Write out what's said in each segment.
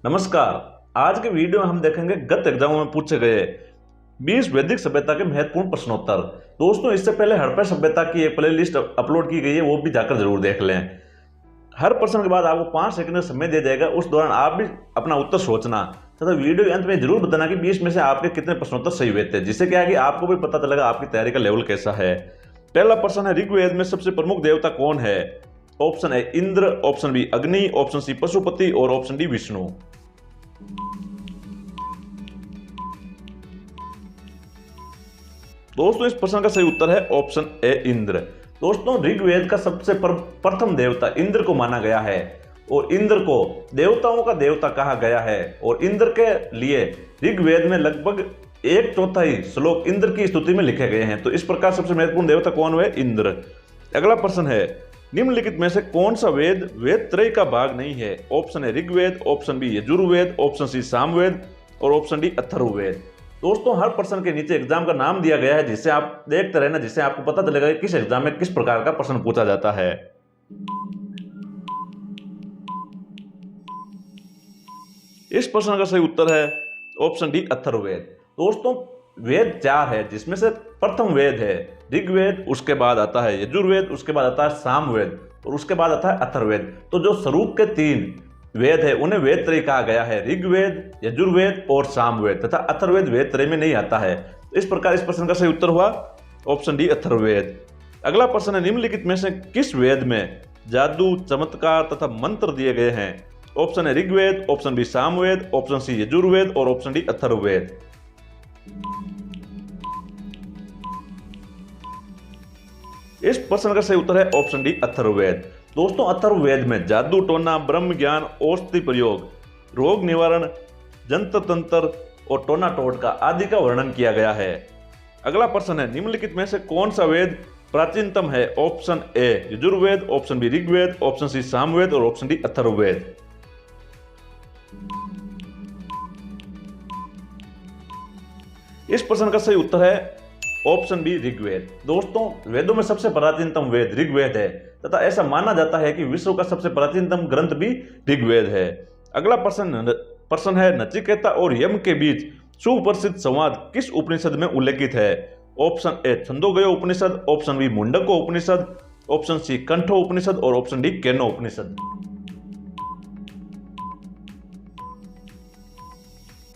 नमस्कार। आज के वीडियो में हम देखेंगे गत एग्जामों में पूछे गए 20 वैदिक सभ्यता के महत्वपूर्ण प्रश्नोत्तर। दोस्तों, इससे पहले हड़प्पा सभ्यता की एक प्लेलिस्ट अपलोड की गई है, वो भी जाकर जरूर देख लें। हर प्रश्न के बाद आपको 5 सेकंड का समय दिया जाएगा, उस दौरान आप भी अपना उत्तर सोचना तथा वीडियो के अंत में जरूर बताना कि 20 में से आपके कितने प्रश्नोत्तर सही हुए थे, जिससे क्या है कि आपको भी पता चलेगा आपकी तैयारी का लेवल कैसा है। पहला प्रश्न है, ऋग्वेद में सबसे प्रमुख देवता कौन है? Option A Indra, option B Agni, option C Pashupati और ऑप्शन डी विष्णु। दोस्तों, इस प्रश्न का सही उत्तर है ऑप्शन ए इंद्र। दोस्तों, ऋग्वेद का सबसे प्रथम देवता इंद्र को माना गया है और इंद्र को देवताओं का देवता कहा गया है और इंद्र के लिए ऋग्वेद में लगभग 1/4 श्लोक इंद्र की स्तुति में लिखे गए हैं। तो इस प्रकार सबसे महत्वपूर्ण देवता कौन हुए? इंद्र। अगला प्रश्न है, निम्नलिखित में से कौन सा वेद वेद त्रय का भाग नहीं है? Option A Rigveda, option B Yajurveda, option C Samaveda और ऑप्शन डी अथर्ववेद। दोस्तों, हर प्रश्न के नीचे एग्जाम का नाम दिया गया है, जिससे आप देखते रहना, जिससे आपको पता चलेगा कि किस एग्जाम में किस प्रकार का प्रश्न पूछा जाता है। इस प्रश्न का सही उत्तर है ऑप्शन डी अथर्ववेद। दोस्तों, वेद 4 है, जिसमें से प्रथम वेद है ऋग्वेद, उसके बाद आता है यजुर्वेद, उसके बाद आता है सामवेद और उसके बाद आता है अथर्ववेद। तो जो स्वरूप के 3 वेद है उन्हें वेद त्रय कहा गया है, ऋग्वेद, यजुर्वेद और सामवेद, तथा अथर्ववेद वेद त्रय में नहीं आता है। इस प्रकार इस प्रश्न का सही उत्तर हुआ ऑप्शन डी अथर्ववेद। अगला प्रश्न है, निम्नलिखित में से किस वेद में जादू, चमत्कार तथा मंत्र दिए गए हैं? ऑप्शन है Rigveda, option B Samaveda, option C Yajurveda और ऑप्शन डी अथर्ववेद। इस प्रश्न का सही उत्तर है ऑप्शन डी अथर्ववेद। दोस्तों, अथर्ववेद में जादू टोना, ब्रह्म ज्ञान, औषधि प्रयोग, रोग निवारण, जंत्र तंत्र और टोना टोटका आदि का वर्णन किया गया है। अगला प्रश्न है, निम्नलिखित में से कौन सा वेद प्राचीनतम है? Option A Yajurveda, option B Rigveda, option C Samaveda और ऑप्शन डी अथर्ववेद। इस प्रश्न का सही उत्तर है ऑप्शन बी ऋग्वेद। दोस्तों, वेदों में सबसे प्राचीनतम वेद ऋग्वेद है तथा ऐसा माना जाता है कि विश्व का सबसे प्राचीनतम ग्रंथ भी ऋग्वेद है। अगला प्रश्न है, नचिकेता और यम के बीच सुप्रसिद्ध संवाद किस उपनिषद में उल्लेखित है? Option A Chandogya Upanishad, option B Mundaka Upanishad, option C Katho Upanishad और ऑप्शन डी केनो उपनिषद।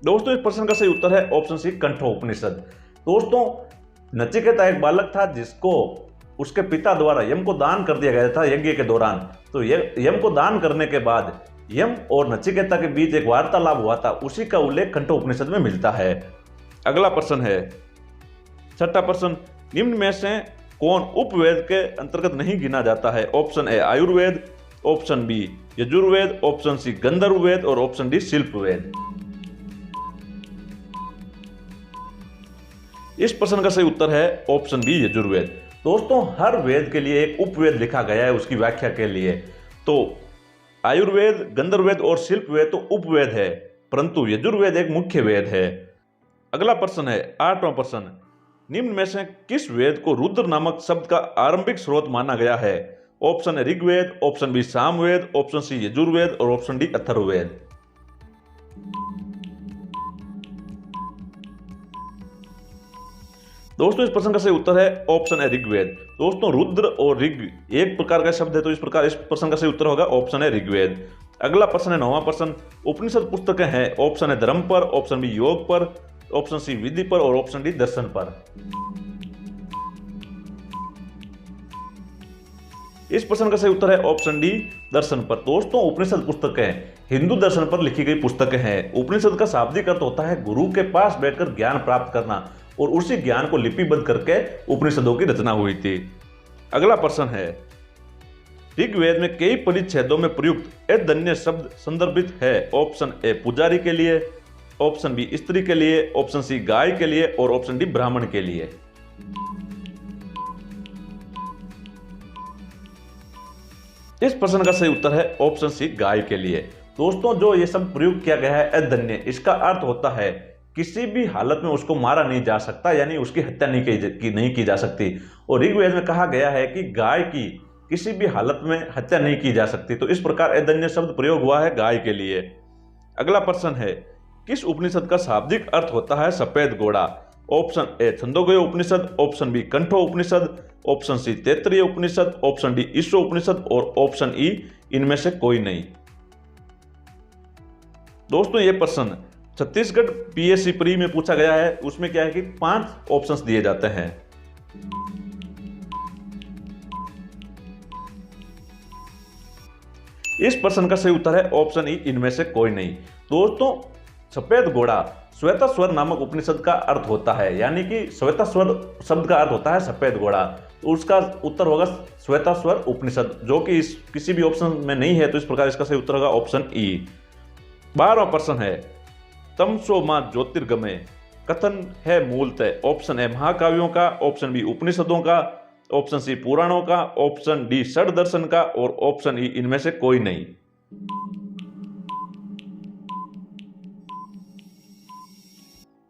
दोस्तों, इस प्रश्न का सही उत्तर है ऑप्शन सी कंठो उपनिषद। दोस्तों, नचिकेता एक बालक था जिसको उसके पिता द्वारा यम को दान कर दिया गया था यज्ञ के दौरान। तो यम को दान करने के बाद यम और नचिकेता के बीच एक वार्तालाप हुआ था, उसी का उल्लेख कंठो उपनिषद में मिलता है। अगला प्रश्न है, छठा प्रश्न, निम्न में से कौन उपवेद के अंतर्गत नहीं गिना जाता है? Option A Ayurveda, option B Yajurveda, option C Gandharvaveda और ऑप्शन डी शिल्पवेद। इस प्रश्न का सही उत्तर है ऑप्शन बी यजुर्वेद। दोस्तों, हर वेद के लिए एक उपवेद लिखा गया है उसकी व्याख्या के लिए। तो आयुर्वेद, गंधर्ववेद और शिल्पवेद तो उपवेद है, परंतु यजुर्वेद एक मुख्य वेद है। अगला प्रश्न है, 8वां प्रश्न, निम्न में से किस वेद को रुद्र नामक शब्द का आरंभिक स्रोत माना गया है? ऑप्शन है Rigveda, option B Samaveda, option C Yajurveda और ऑप्शन डी अथर्ववेद। दोस्तों, इस प्रश्न का सही उत्तर है ऑप्शन है ऋग्वेद। दोस्तों, रुद्र और ऋग एक प्रकार का शब्द है, तो इस प्रकार इस प्रश्न का सही उत्तर होगा ऑप्शन है ऋग्वेद। अगला प्रश्न है 9वां प्रश्न, उपनिषद पुस्तकें हैं। ऑप्शन है धर्म पर, ऑप्शन बी योग पर, ऑप्शन सी विधि पर और ऑप्शन डी दर्शन पर। इस प्रश्न का सही उत्तर है ऑप्शन डी दर्शन पर। दोस्तों, उपनिषद पुस्तकें हिंदू दर्शन पर लिखी गई पुस्तकें हैं। उपनिषद का शाब्दिक अर्थ होता है गुरु के पास बैठकर ज्ञान प्राप्त करना, और उसी ज्ञान को लिपिबद्ध करके उपनिषदों की रचना हुई थी। अगला प्रश्न है, ऋग्वेद में कई परिच्छेदों में प्रयुक्त एधन्य शब्द संदर्भित है? ऑप्शन ए पुजारी के लिए, ऑप्शन बी स्त्री के लिए, ऑप्शन सी गाय के लिए और ऑप्शन डी ब्राह्मण के लिए। इस प्रश्न का सही उत्तर है ऑप्शन सी गाय के लिए। दोस्तों, जो ये शब्द प्रयोग किया गया है एधन्य, इसका अर्थ होता है किसी भी हालत में उसको मारा नहीं जा सकता, यानी उसकी हत्या नहीं की जा सकती। और ऋग्वेद में कहा गया है कि गाय की किसी भी हालत में हत्या नहीं की जा सकती। तो इस प्रकार एधन्य शब्द प्रयोग हुआ है गाय के लिए। अगला प्रश्न है, किस उपनिषद का शाब्दिक अर्थ होता है सफेद घोड़ा? Option A Chandogya Upanishad, option B Katho Upanishad, option C Taittiriya Upanishad, option D Isho Upanishad और ऑप्शन ई इनमें से कोई नहीं। दोस्तों ये प्रश्न छत्तीसगढ़ पीएससी प्री में पूछा गया है। उसमें क्या है कि 5 ऑप्शंस दिए जाते हैं। इस प्रश्न का सही उत्तर है ऑप्शन ई इनमें से कोई नहीं। दोस्तों सफेद घोड़ा श्वेतास्वर नामक उपनिषद का अर्थ होता है, यानी कि श्वेतास्वर शब्द का अर्थ होता है सफेद घोड़ा, तो उसका उत्तर होगा श्वेतास्वर उपनिषद, जो कि किसी भी ऑप्शन में नहीं है, तो इस प्रकार इसका सही उत्तर होगा ऑप्शन ई। 12वां प्रश्न है, तमसो मां ज्योतिर्गमय कथन है मूलतः? ऑप्शन ए महाकाव्यों का, ऑप्शन बी उपनिषदों का, ऑप्शन सी पुराणों का, ऑप्शन डी षड दर्शन का और ऑप्शन ई इनमें से कोई नहीं।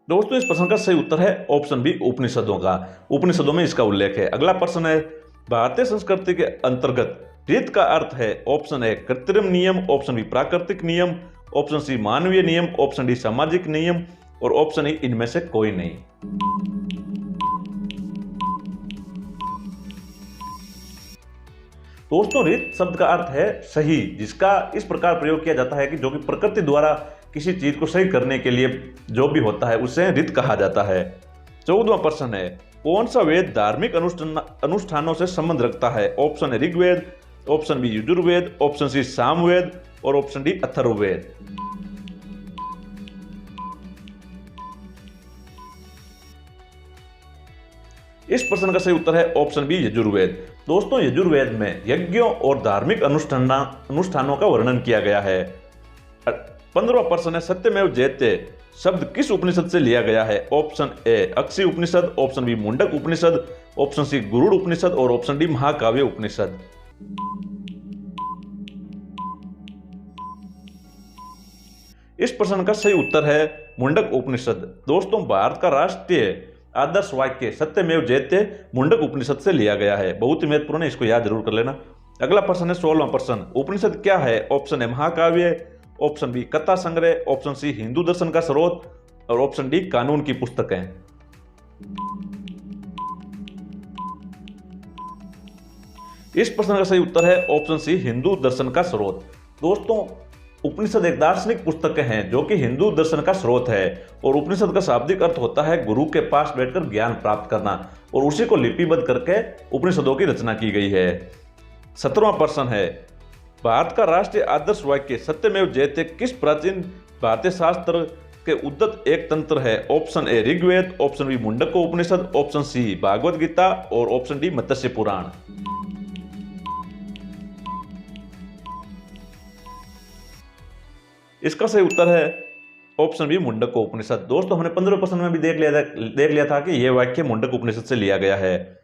दोस्तों इस प्रश्न का सही उत्तर है ऑप्शन बी उपनिषदों का। उपनिषदों में इसका उल्लेख है। अगला प्रश्न है, भारतीय संस्कृति के अंतर्गत रीत का अर्थ है? ऑप्शन ए कृत्रिम नियम, ऑप्शन बी प्राकृतिक नियम, ऑप्शन सी मानवीय नियम, ऑप्शन डी सामाजिक नियम और ऑप्शन ई इनमें से कोई नहीं। दोस्तों रीत शब्द का अर्थ है सही, जिसका इस प्रकार प्रयोग किया जाता है कि जो कि प्रकृति द्वारा किसी चीज को सही करने के लिए जो भी होता है उसे रीत कहा जाता है। 14वां प्रश्न है, कौन सा वेद धार्मिक अनुष्ठानों से संबंध रखता है? Option A Rigveda, option B Yajurveda, option C Samaveda और ऑप्शन डी अथर्ववेद। इस प्रश्न का सही उत्तर है ऑप्शन बी यजुर्वेद। दोस्तों यजुर्वेद में यज्ञों और धार्मिक अनुष्ठानों का वर्णन किया गया है। 15वां प्रश्न है, सत्यमेव जयते शब्द किस उपनिषद से लिया गया है? Option A Akshi Upanishad, option B Mundaka Upanishad, option C Garuda Upanishad और ऑप्शन डी महाकाव्य उपनिषद। इस प्रश्न का सही उत्तर है मुंडक उपनिषद। दोस्तों भारत का राष्ट्रीय आदर्श वाक्य सत्यमेव जयते मुंडक उपनिषद से लिया गया है। बहुत ही महत्वपूर्ण है, इसको याद जरूर कर लेना। अगला प्रश्न है 16वां प्रश्न, उपनिषद क्या है? ऑप्शन ए महाकाव्य, ऑप्शन बी कथा संग्रह, ऑप्शन सी हिंदू दर्शन का स्रोत और ऑप्शन डी कानून की पुस्तकें। इस प्रश्न का सही उत्तर है ऑप्शन सी हिंदू दर्शन का स्रोत। दोस्तों उपनिषद एक दार्शनिक पुस्तकें हैं जो कि हिंदू दर्शन का स्रोत है और उपनिषद का शाब्दिक अर्थ होता है गुरु के पास बैठकर ज्ञान प्राप्त करना और उसी को लिपिबद्ध करके उपनिषदों की रचना की गई है। 17वां प्रश्न है, भारत का राष्ट्रीय आदर्श वाक्य सत्यमेव जयते किस प्राचीन भारतीय शास्त्र के उद्धत एक तंत्र है? Option A Rigveda, option B Mundaka Upanishad, option C Bhagavad Gita और ऑप्शन डी मत्स्य पुराण। इसका सही उत्तर है ऑप्शन बी मुंडक उपनिषद। दोस्तों हमने 15वें प्रश्न में भी देख लिया था कि यह वाक्य मुंडक उपनिषद से लिया गया है।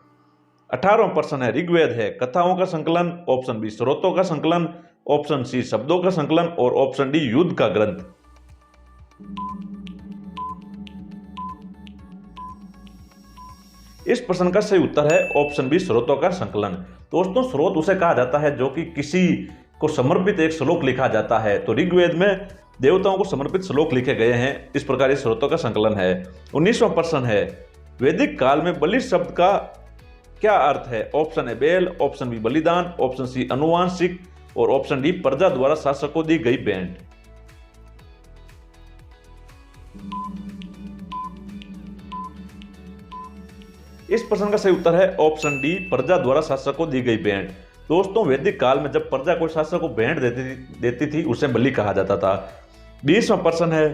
18वां प्रश्न है, ऋग्वेद है कथाओं का संकलन, ऑप्शन बी स्रोतों का संकलन, ऑप्शन सी शब्दों का संकलन और ऑप्शन डी युद्ध का ग्रंथ। इस प्रश्न का सही उत्तर है ऑप्शन बी स्रोतों का संकलन। दोस्तों स्रोत उसे कहा जाता है जो कि किसी को समर्पित एक श्लोक लिखा जाता है, तो ऋग्वेद में देवताओं को समर्पित श्लोक लिखे गए हैं, इस प्रकार इस स्रोतों का संकलन है। 19वां प्रश्न है, वैदिक काल में बलि शब्द का क्या अर्थ है? ऑप्शन ए बेल, ऑप्शन बी बलिदान, ऑप्शन सी अनुवांशिक और ऑप्शन डी प्रजा द्वारा शासक को दी गई भेंट। इस प्रश्न का सही उत्तर है ऑप्शन डी प्रजा द्वारा शासक को दी गई भेंट। दोस्तों वैदिक काल में जब प्रजा को शासक को भेंट देती थी उसे बलि कहा जाता था। 20वां प्रश्न है,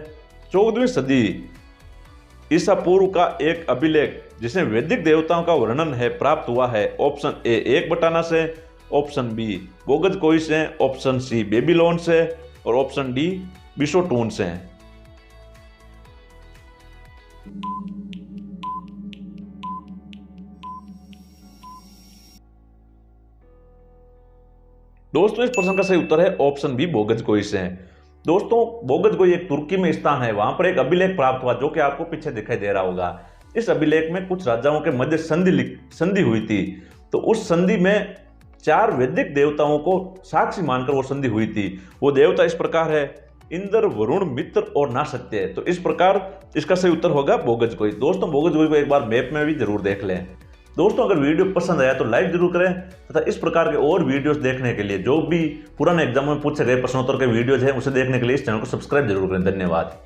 14वीं सदी ईसा पूर्व का एक अभिलेख जिसमें वैदिक देवताओं का वर्णन है प्राप्त हुआ है। ऑप्शन ए एकबटाना से, ऑप्शन बी बोगज कोई से, ऑप्शन सी बेबीलोन से और ऑप्शन डी बिशोटून से। दोस्तों इस प्रश्न का सही उत्तर है ऑप्शन बी बोगज कोई से। दोस्तों बोगज कोई एक तुर्की में स्थान है, वहां पर एक अभिलेख प्राप्त हुआ जो कि आपको पीछे दिखाई दे रहा होगा। इस अभिलेख में कुछ राजाओं के मध्य संधि हुई थी, तो उस संधि में 4 वैदिक देवताओं को साक्षी मानकर वो संधि हुई थी। वो देवता इस प्रकार है इंद्र, वरुण, मित्र और नासत्य है। तो इस प्रकार इसका सही उत्तर होगा बोगजगोई। दोस्तों बोगजगोई को एक बार मैप में भी जरूर देख लें। दोस्तों अगर वीडियो पसंद आया तो लाइक जरूर करें तथा इस प्रकार के और वीडियोस देखने के लिए, जो भी पुराने एग्जाम में पूछे गए प्रश्नोत्तर के वीडियोज हैं उसे देखने के लिए इस चैनल को सब्सक्राइब जरूर करें। धन्यवाद।